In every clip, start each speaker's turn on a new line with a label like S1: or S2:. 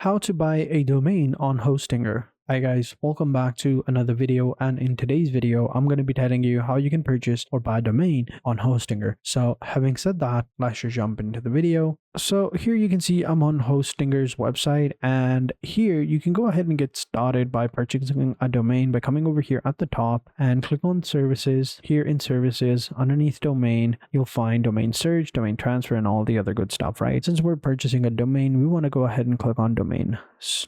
S1: How to buy a domain on Hostinger. Hi guys, welcome back to another video, and in today's video I'm going to be telling you how you can purchase or buy a domain on Hostinger. So having said that, let's just jump into the video. So here you can see I'm on Hostinger's website, and here you can go ahead and get started by purchasing a domain by coming over here at the top and click on services. Here in services underneath domain you'll find domain search, domain transfer, and all the other good stuff, right? Since we're purchasing a domain, we want to go ahead and click on domain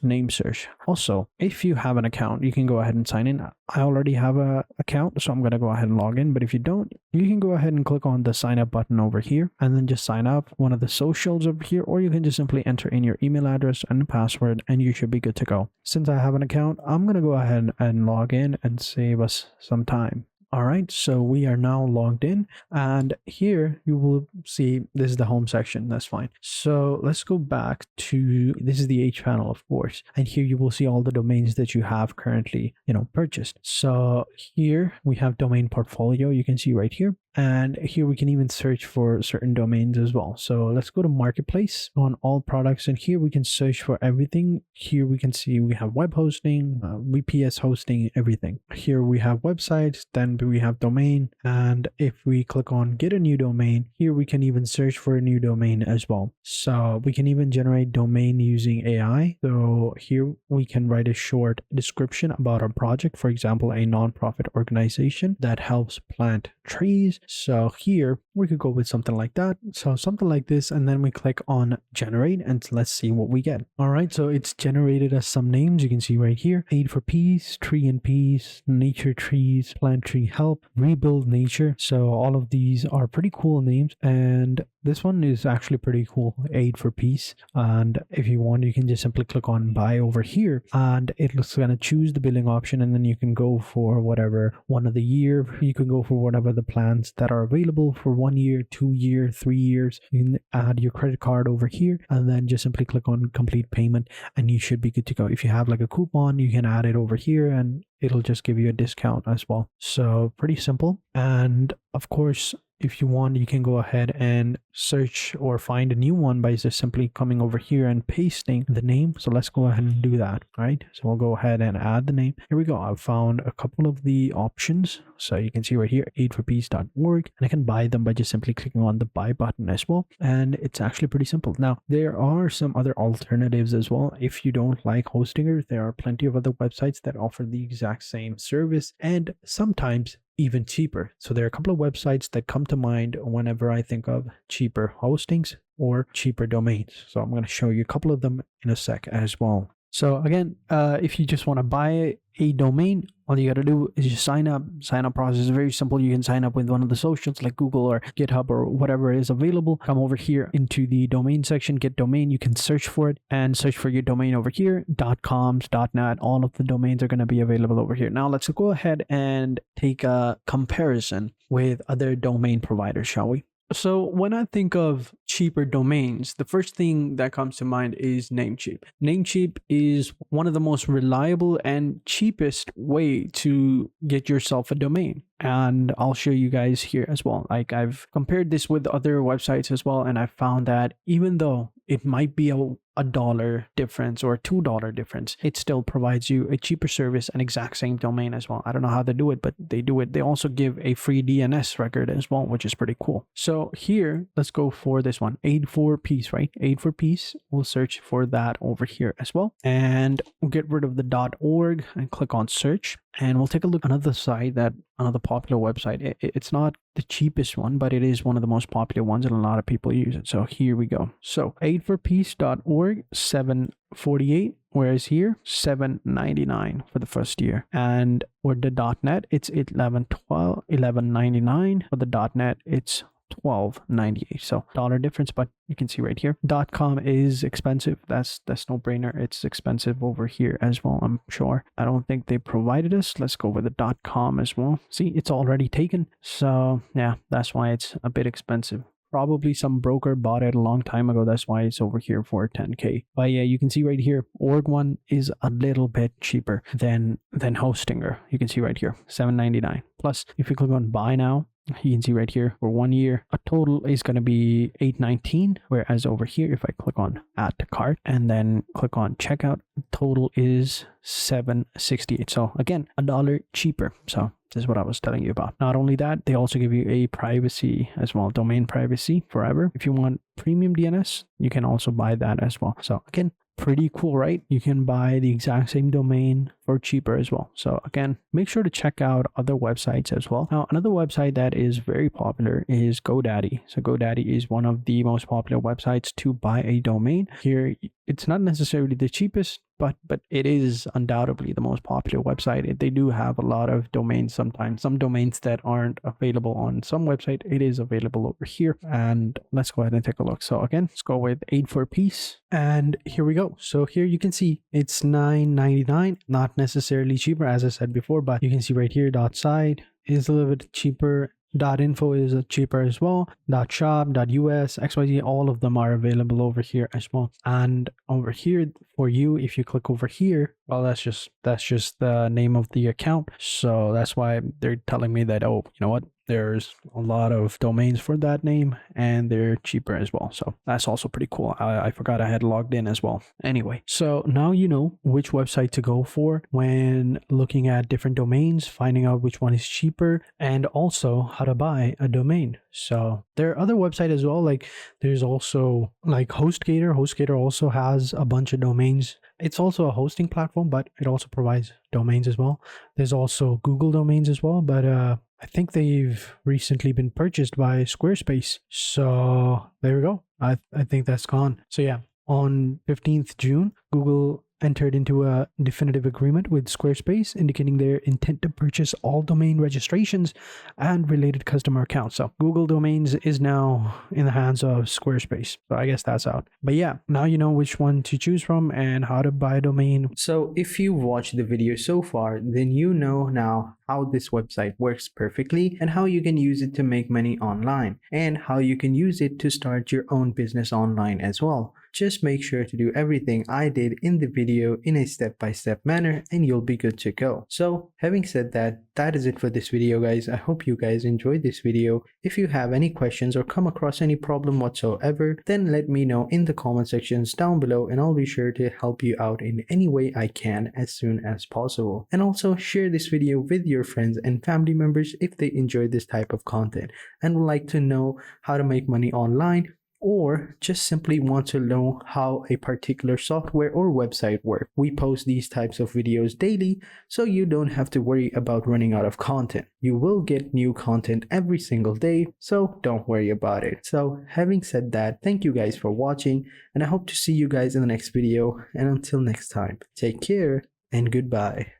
S1: name search. Also, if you have an account, you can go ahead and sign in. I already have a account, so I'm going to go ahead and log in, but if you don't, you can go ahead and click on the sign up button over here and then just sign up one of the socials over here, or you can just simply enter in your email address and password and you should be good to go. Since I have an account, I'm going to go ahead and log in and save us some time. All right, so we are now logged in, and here you will see this is the home section. That's fine. So let's go back to, this is the H panel, of course, and here you will see all the domains that you have currently, purchased. So here we have domain portfolio. You can see right here. And here we can even search for certain domains as well. So let's go to marketplace on all products, and here we can search for everything. Here we can see we have web hosting, VPS hosting, everything. Here we have websites, then we have domain, and if we click on get a new domain, here we can even search for a new domain as well. So we can even generate domain using AI. So here we can write a short description about our project, for example, a nonprofit organization that helps plant trees. So here we could go with something like that. So something like this, and then we click on generate and let's see what we get. All right, so it's generated us some names. You can see right here: Aid for Peace, Tree and Peace, Nature Trees, Plant Tree Help, Rebuild Nature. So all of these are pretty cool names, and this one is actually pretty cool, Aid for Peace. And if you want, you can just simply click on buy over here, and it's going to choose the billing option, and then you can go for whatever one of the year. You can go for whatever the plans that are available for 1 year, 2 year, 3 years. You can add your credit card over here, and then just simply click on complete payment, and you should be good to go. If you have like a coupon, you can add it over here, and it'll just give you a discount as well. So pretty simple. And of course, if you want, you can go ahead and search or find a new one by just simply coming over here and pasting the name. So let's go ahead and do that. All right, so we'll go ahead and add the name. Here we go. I've found a couple of the options. So you can see right here, aidforpeace.org, and I can buy them by just simply clicking on the buy button as well. And it's actually pretty simple. Now, there are some other alternatives as well. If you don't like Hostinger, there are plenty of other websites that offer the exact same service, and sometimes even cheaper. So there are a couple of websites that come to mind whenever I think of cheaper hostings or cheaper domains. So I'm going to show you a couple of them in a sec as well. So again, if you just want to buy a domain, all you got to do is just sign up. Sign up process is very simple. You can sign up with one of the socials like Google or GitHub or whatever is available. Come over here into the domain section, get domain. You can search for it and search for your domain over here. .coms, .net, all of the domains are going to be available over here. Now let's go ahead and take a comparison with other domain providers, shall we? So when I think of cheaper domains, the first thing that comes to mind is Namecheap. Namecheap is one of the most reliable and cheapest way to get yourself a domain. And I'll show you guys here as well. Like, I've compared this with other websites as well, and I found that even though it might be a dollar difference or $2 difference, it still provides you a cheaper service and exact same domain as well. I don't know how they do it, but they do it. They also give a free DNS record as well, which is pretty cool. So here, let's go for this one, Aid for Peace, right? Aid for Peace. We'll search for that over here as well. And we'll get rid of the .org and click on search. And we'll take a look at another site, another popular website. It's not the cheapest one, but it is one of the most popular ones, and a lot of people use it. So here we go. So aidforpeace.org, $7.48, whereas here $7.99 for the first year. And with the .net, it's $11.99. For the .net, it's $12.98. So dollar difference, but you can see right here, .com is expensive. That's no brainer. It's expensive over here as well, I'm sure. I don't think they provided us. Let's go with the .com as well. See, it's already taken. So yeah, that's why it's a bit expensive. Probably some broker bought it a long time ago. That's why it's over here for 10K. But yeah, you can see right here, org one is a little bit cheaper than Hostinger. You can see right here, $7.99. Plus, if you click on buy now, You can see right here for 1 year, a total is going to be $819. Whereas over here, if I click on add to cart and then click on checkout, total is $768. So again, $1 cheaper. So this is what I was telling you about. Not only that, they also give you a privacy as well, domain privacy forever. If you want premium DNS, you can also buy that as well. So again, pretty cool, right? You can buy the exact same domain for cheaper as well. So again, make sure to check out other websites as well. Now, another website that is very popular is GoDaddy. So GoDaddy is one of the most popular websites to buy a domain. Here, it's not necessarily the cheapest, but it is undoubtedly the most popular website. They do have a lot of domains sometimes. Some domains that aren't available on some website, it is available over here. And let's go ahead and take a look. So again, let's go with 8 for a piece. And here we go. So here you can see it's $9.99, not necessarily cheaper as I said before, but you can see right here, .site is a little bit cheaper. .info is cheaper as well. .shop, .us, XYZ, all of them are available over here as well. And over here for you, if you click over here, well, that's just the name of the account. So that's why they're telling me that, oh, you know what? There's a lot of domains for that name and they're cheaper as well. So that's also pretty cool. I forgot I had logged in as well. Anyway, so now you know which website to go for when looking at different domains, finding out which one is cheaper, and also how to buy a domain. So there are other websites as well. Like there's also like HostGator. HostGator also has a bunch of domains. It's also a hosting platform, but it also provides domains as well. There's also Google domains as well, but I think they've recently been purchased by Squarespace. So there we go. I think that's gone. So yeah, on 15th June, Google entered into a definitive agreement with Squarespace, indicating their intent to purchase all domain registrations and related customer accounts. So Google Domains is now in the hands of Squarespace. So I guess that's out. But yeah, now you know which one to choose from and how to buy a domain. So if you watched the video so far, then you know now how this website works perfectly and how you can use it to make money online and how you can use it to start your own business online as well. Just make sure to do everything I did in the video in a step-by-step manner and you'll be good to go. So having said that, that is it for this video, guys. I hope you guys enjoyed this video. If you have any questions or come across any problem whatsoever, then let me know in the comment sections down below and I'll be sure to help you out in any way I can as soon as possible. And also share this video with your friends and family members if they enjoy this type of content and would like to know how to make money online, or just simply want to know how a particular software or website works. We post these types of videos daily, so you don't have to worry about running out of content. You will get new content every single day, so don't worry about it. So having said that, thank you guys for watching, and I hope to see you guys in the next video. And until next time, take care and goodbye.